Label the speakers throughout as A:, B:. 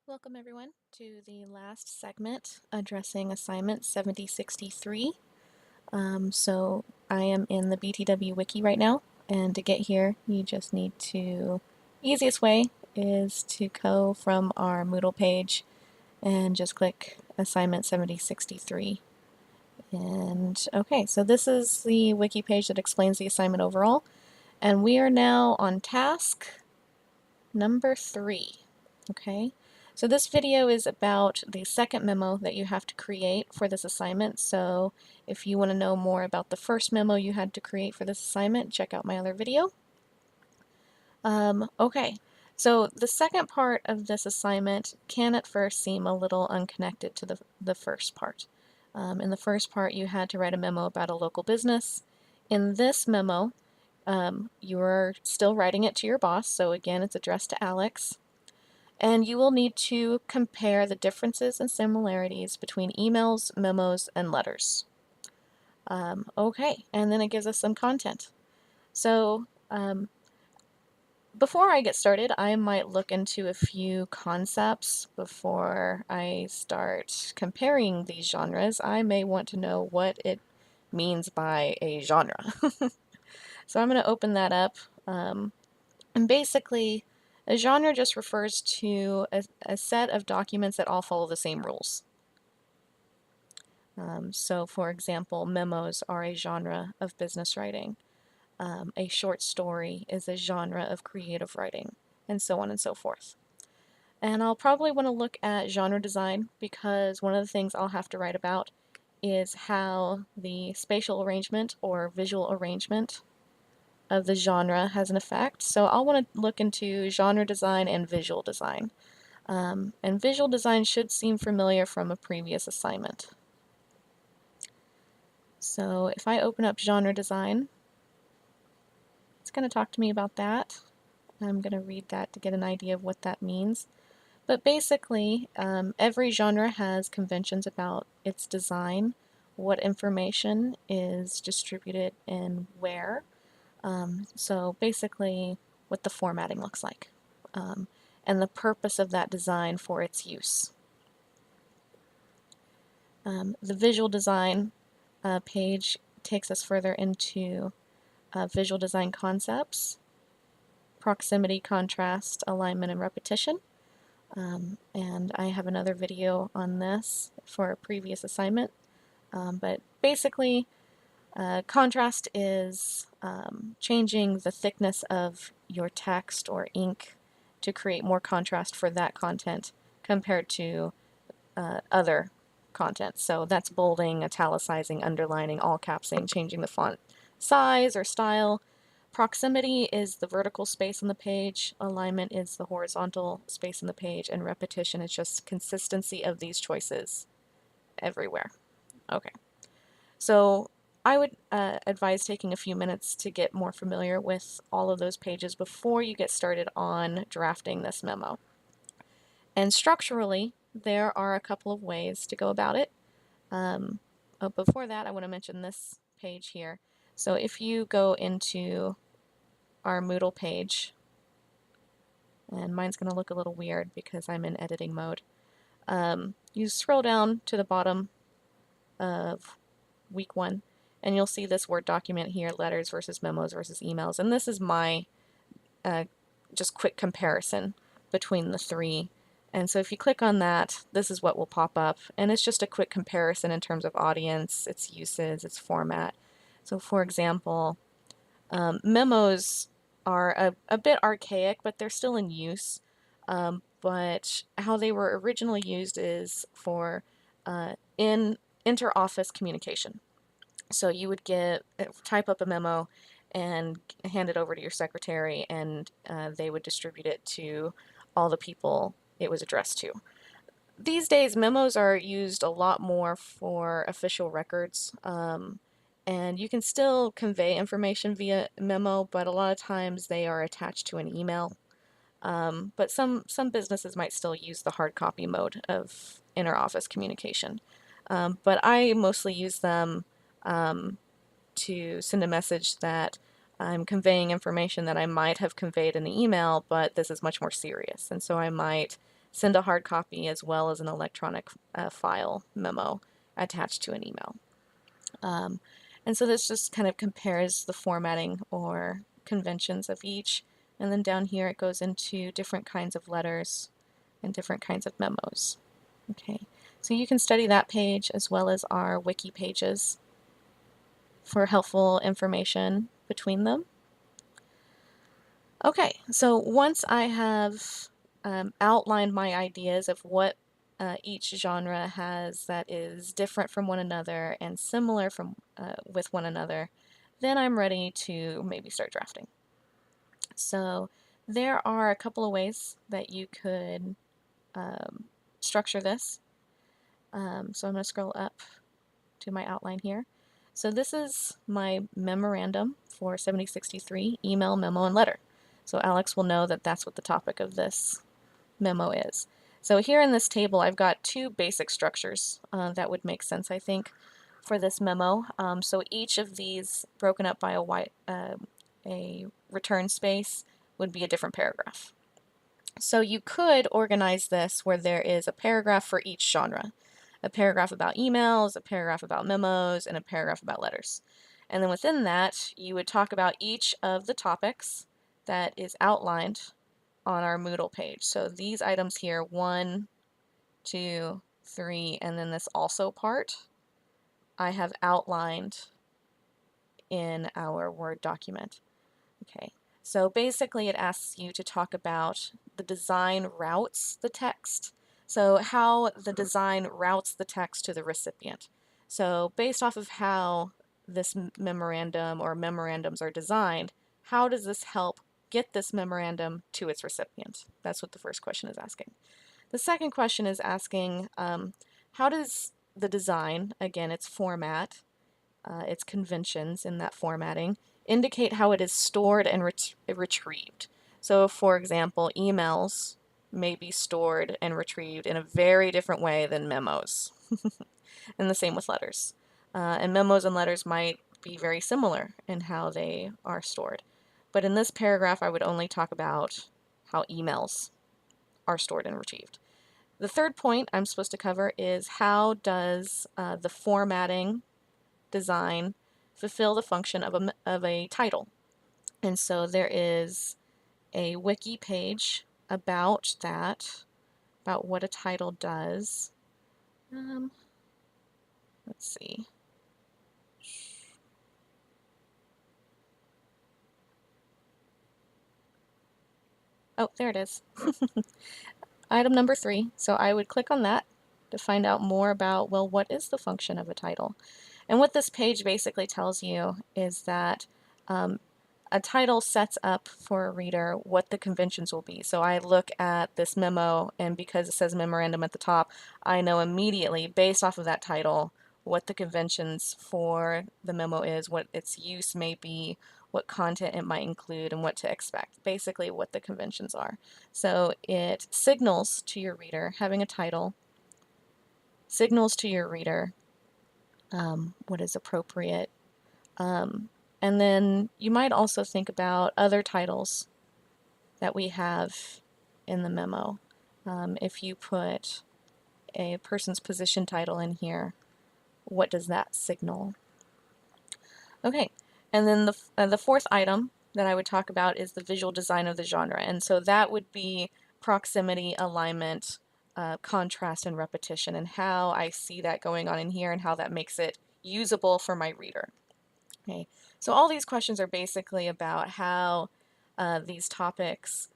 A: Welcome everyone to the last segment addressing assignment 7063. So I am in the BTW wiki right now, and to get here you just need to, easiest way is to go from our Moodle page and just click assignment 7063. And okay, so this is the wiki page that explains the assignment overall, and we are now on task number 3. Okay, so this video is about the second memo that you have to create for this assignment. So if you want to know more about the first memo you had to create for this assignment, check out my other video. Okay, so the second part of this assignment can at first seem a little unconnected to the first part. In the first part, you had to write a memo about a local business. In this memo, you're still writing it to your boss, so again, it's addressed to Alex. And you will need to compare the differences and similarities between emails, memos, and letters. Okay, and then it gives us some content. So before I get started, I might look into a few concepts before I start comparing these genres. I may want to know what it means by a genre. So I'm going to open that up. And basically, a genre just refers to a set of documents that all follow the same rules. So for example, memos are a genre of business writing. A short story is a genre of creative writing, and so on and so forth. And I'll probably want to look at genre design because one of the things I'll have to write about is how the spatial arrangement or visual arrangement of the genre has an effect. So I'll want to look into genre design and visual design. And visual design should seem familiar from a previous assignment. So if I open up genre design, it's going to talk to me about that. I'm going to read that to get an idea of what that means. But basically, every genre has conventions about its design, what information is distributed and where. So basically, what the formatting looks like, and the purpose of that design for its use. The visual design page takes us further into visual design concepts, proximity, contrast, alignment, and repetition. And I have another video on this for a previous assignment. But basically, contrast is changing the thickness of your text or ink to create more contrast for that content compared to other content. So that's bolding, italicizing, underlining, all capsing, changing the font size or style. Proximity is the vertical space on the page, alignment is the horizontal space on the page, and repetition is just consistency of these choices everywhere. Okay, so I would advise taking a few minutes to get more familiar with all of those pages before you get started on drafting this memo. And structurally, there are a couple of ways to go about it. Before that, I want to mention this page here. So if you go into our Moodle page, and mine's going to look a little weird because I'm in editing mode, you scroll down to the bottom of week 1, and you'll see this Word document here, letters versus memos versus emails, and this is my just quick comparison between the three. And so if you click on that, this is what will pop up, and it's just a quick comparison in terms of audience, its uses, its format. So for example, memos are a bit archaic, but they're still in use. But how they were originally used is for in inter-office communication. So you would type up a memo and hand it over to your secretary, and they would distribute it to all the people it was addressed to. These days, memos are used a lot more for official records, and you can still convey information via memo, but a lot of times they are attached to an email. But some businesses might still use the hard copy mode of inter-office communication. But I mostly use them to send a message that I'm conveying information that I might have conveyed in the email, but this is much more serious. And so I might send a hard copy as well as an electronic file memo attached to an email. And so this just kind of compares the formatting or conventions of each. And then down here it goes into different kinds of letters and different kinds of memos. Okay, so you can study that page as well as our wiki pages for helpful information between them. Okay, so once I have outlined my ideas of what each genre has that is different from one another and similar from with one another, then I'm ready to maybe start drafting. So there are a couple of ways that you could structure this. So I'm going to scroll up to my outline here. So this is my memorandum for 7063, email, memo, and letter. So Alex will know that that's what the topic of this memo is. So here in this table, I've got two basic structures that would make sense, I think, for this memo. So each of these broken up by a return space would be a different paragraph. So you could organize this where there is a paragraph for each genre. A paragraph about emails, a paragraph about memos, and a paragraph about letters. And then within that, you would talk about each of the topics that is outlined on our Moodle page. So these items here, 1, 2, 3, and then this also part, I have outlined in our Word document. Okay, so basically it asks you to talk about the design routes the text. So how the design routes the text to the recipient. So based off of how this memorandum or memorandums are designed, how does this help get this memorandum to its recipient? That's what the first question is asking. The second question is asking, how does the design, again, its format, its conventions in that formatting, indicate how it is stored and retrieved. So, for example, emails may be stored and retrieved in a very different way than memos. And the same with letters. And memos and letters might be very similar in how they are stored. But in this paragraph, I would only talk about how emails are stored and retrieved. The third point I'm supposed to cover is how does the formatting design fulfill the function of a title. And so there is a wiki page about that, about what a title does. Let's see. Oh, there it is. Item number 3. So I would click on that to find out more about, well, what is the function of a title? And what this page basically tells you is that a title sets up for a reader what the conventions will be. So I look at this memo, and because it says memorandum at the top, I know immediately, based off of that title, what the conventions for the memo is, what its use may be, what content it might include, and what to expect. Basically what the conventions are. So it signals to your reader, having a title, signals to your reader what is appropriate. And then you might also think about other titles that we have in the memo. If you put a person's position title in here, what does that signal? Okay, and then the fourth item that I would talk about is the visual design of the genre. And so that would be proximity, alignment, contrast, and repetition, and how I see that going on in here and how that makes it usable for my reader. Okay, so all these questions are basically about how these topics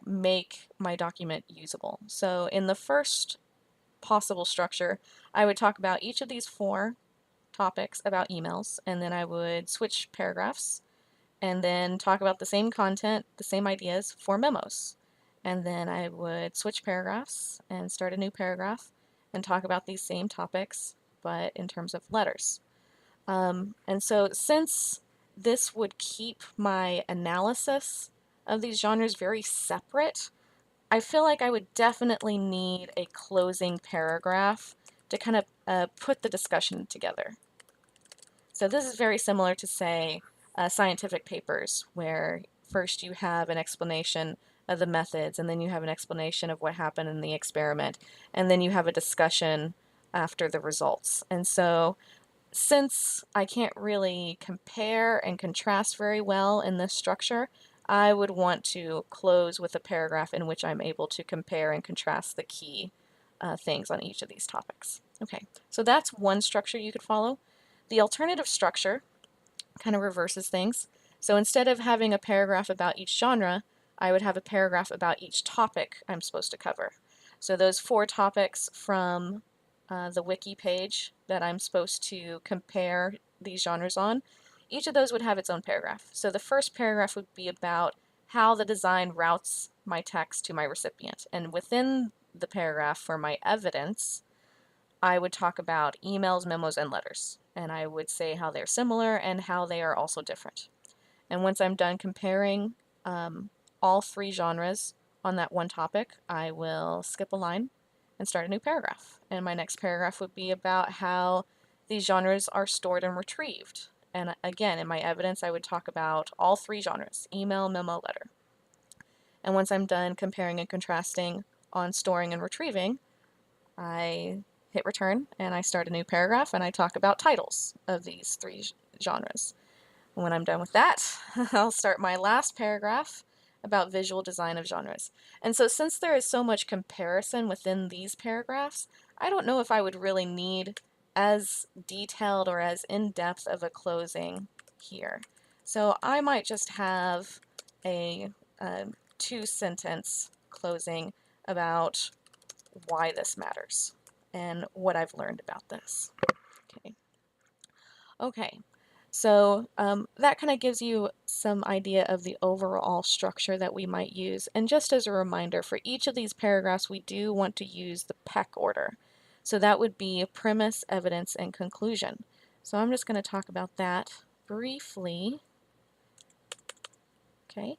A: make my document usable. So in the first possible structure, I would talk about each of these 4 topics about emails, and then I would switch paragraphs, and then talk about the same content, the same ideas for memos. And then I would switch paragraphs and start a new paragraph and talk about these same topics, but in terms of letters. And so since this would keep my analysis of these genres very separate, I feel like I would definitely need a closing paragraph to kind of put the discussion together. So this is very similar to, say, scientific papers, where first you have an explanation the methods, and then you have an explanation of what happened in the experiment, and then you have a discussion after the results. And so since I can't really compare and contrast very well in this structure, I would want to close with a paragraph in which I'm able to compare and contrast the key things on each of these topics. Okay, so that's one structure you could follow. The alternative structure kind of reverses things. So instead of having a paragraph about each genre, I would have a paragraph about each topic I'm supposed to cover. So those 4 topics from the wiki page that I'm supposed to compare these genres on, each of those would have its own paragraph. So the first paragraph would be about how the design routes my text to my recipient. And within the paragraph for my evidence, I would talk about emails, memos, and letters. And I would say how they're similar and how they are also different. And once I'm done comparing all 3 genres on that one topic, I will skip a line and start a new paragraph. And my next paragraph would be about how these genres are stored and retrieved. And again, in my evidence, I would talk about all 3 genres, email, memo, letter. And once I'm done comparing and contrasting on storing and retrieving, I hit return and I start a new paragraph and I talk about titles of these 3 genres. When I'm done with that, I'll start my last paragraph about visual design of genres. And so since there is so much comparison within these paragraphs, I don't know if I would really need as detailed or as in-depth of a closing here. So I might just have a 2-sentence closing about why this matters and what I've learned about this. Okay, so that kind of gives you some idea of the overall structure that we might use. And just as a reminder, for each of these paragraphs, we do want to use the Peck order. So that would be premise, evidence, and conclusion. So I'm just going to talk about that briefly. Okay.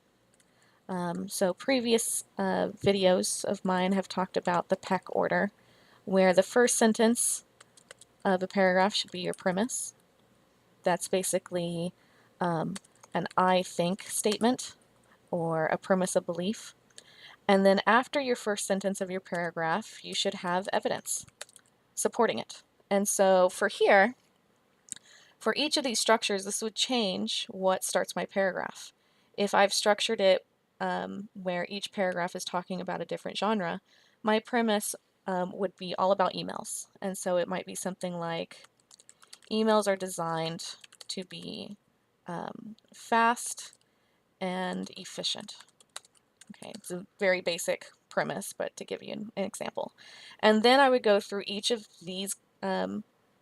A: So previous videos of mine have talked about the Peck order, where the first sentence of a paragraph should be your premise. That's basically an I think statement or a premise of belief. And then after your first sentence of your paragraph, you should have evidence supporting it. And so for here, for each of these structures, this would change what starts my paragraph. If I've structured it where each paragraph is talking about a different genre, my premise would be all about emails. And so it might be something like, emails are designed to be fast and efficient. Okay, it's a very basic premise, but to give you an example. And then I would go through each of these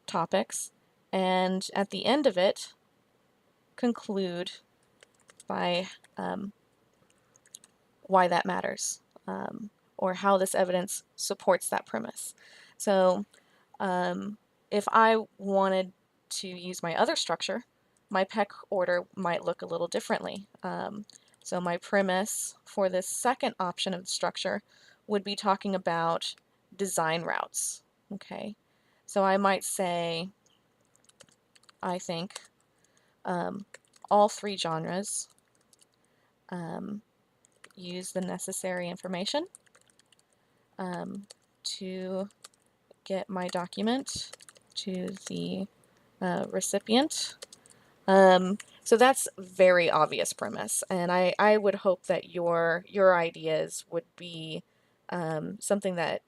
A: topics, and at the end of it, conclude by why that matters, or how this evidence supports that premise. So if I wanted to use my other structure, my Peck order might look a little differently. So my premise for this second option of the structure would be talking about design routes. Okay, so I might say, I think all 3 genres use the necessary information to get my document to the recipient. So that's very obvious premise, and I would hope that your ideas would be something that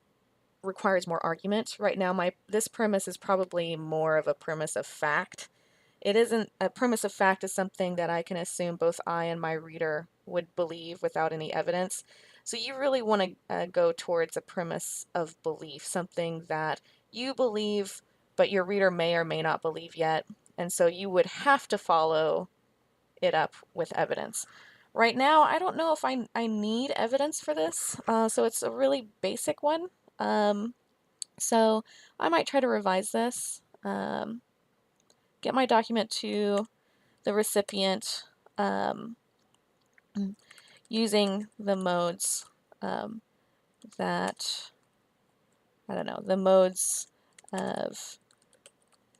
A: requires more argument. Right now, this premise is probably more of a premise of fact. It isn't a premise of fact is something that I can assume both I and my reader would believe without any evidence. So you really want to go towards a premise of belief, something that you believe, but your reader may or may not believe yet. And so you would have to follow it up with evidence. Right now, I don't know if I need evidence for this, so it's a really basic one. So I might try to revise this, get my document to the recipient using the modes that, I don't know, the modes of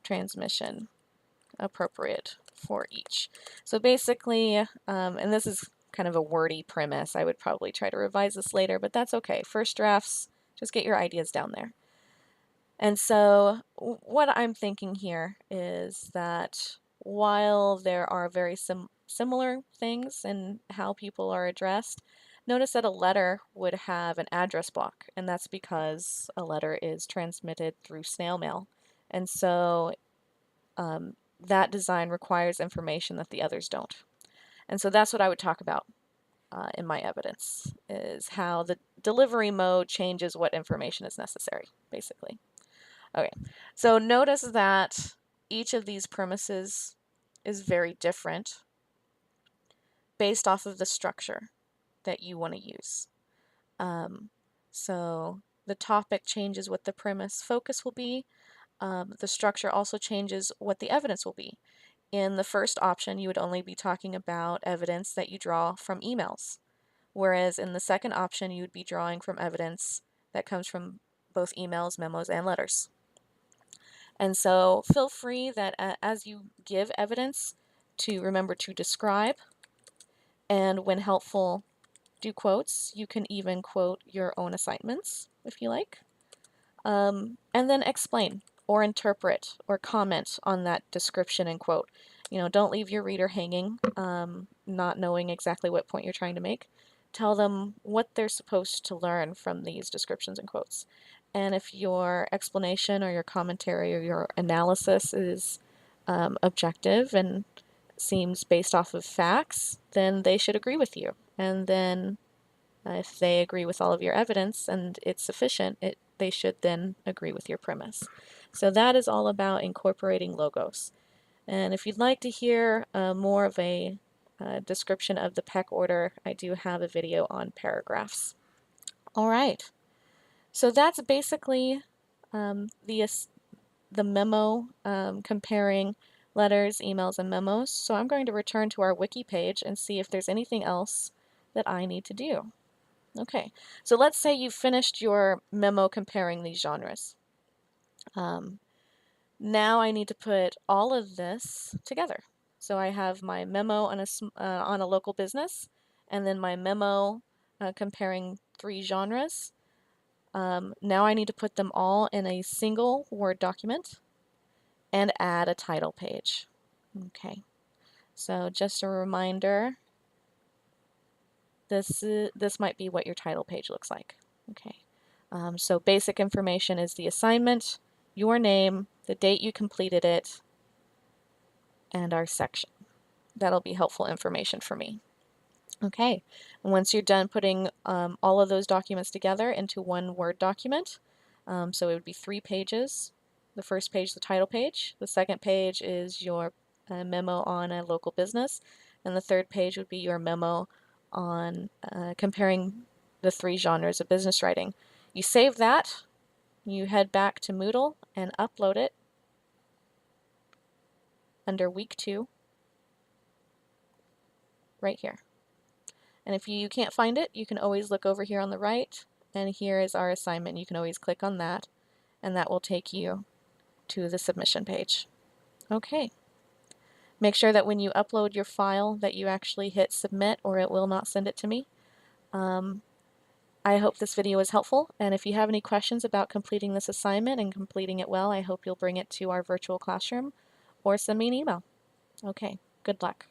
A: transmission appropriate for each. So basically, and this is kind of a wordy premise. I would probably try to revise this later, but that's okay. First drafts, just get your ideas down there. And so what I'm thinking here is that while there are very similar things in how people are addressed, notice that a letter would have an address block, and that's because a letter is transmitted through snail mail. And so that design requires information that the others don't. And so that's what I would talk about in my evidence, is how the delivery mode changes what information is necessary, basically. Okay, so notice that each of these premises is very different based off of the structure that you want to use. So the topic changes what the premise focus will be. The structure also changes what the evidence will be. In the first option, you would only be talking about evidence that you draw from emails, whereas in the second option, you would be drawing from evidence that comes from both emails, memos, and letters. And so feel free that as you give evidence to remember to describe, and when helpful, do quotes. You can even quote your own assignments if you like. And then explain or interpret or comment on that description and quote. Don't leave your reader hanging, not knowing exactly what point you're trying to make. Tell them what they're supposed to learn from these descriptions and quotes. And if your explanation or your commentary or your analysis is objective and seems based off of facts, then they should agree with you. And then if they agree with all of your evidence and it's sufficient, they should then agree with your premise. So that is all about incorporating logos. And if you'd like to hear more of a description of the PEC order, I do have a video on paragraphs. All right. So that's basically the memo comparing letters, emails, and memos. So I'm going to return to our wiki page and see if there's anything else that I need to do. Okay, so let's say you've finished your memo comparing these genres. Now I need to put all of this together. So I have my memo on a local business, and then my memo comparing 3 genres. Now I need to put them all in a single Word document and add a title page. Okay, so just a reminder, this might be what your title page looks like. Okay, so basic information is the assignment, your name, the date you completed it, and our section. That'll be helpful information for me. Okay, and once you're done putting all of those documents together into one Word document, so it would be 3 pages. The first page, the title page. The second page is your memo on a local business. And the third page would be your memo on comparing the 3 genres of business writing. You save that, you head back to Moodle and upload it under week 2, right here. And if you can't find it, you can always look over here on the right, and here is our assignment. You can always click on that, and that will take you to the submission page. Okay. Make sure that when you upload your file that you actually hit submit, or it will not send it to me. I hope this video was helpful, and if you have any questions about completing this assignment and completing it well, I hope you'll bring it to our virtual classroom or send me an email. Okay, good luck.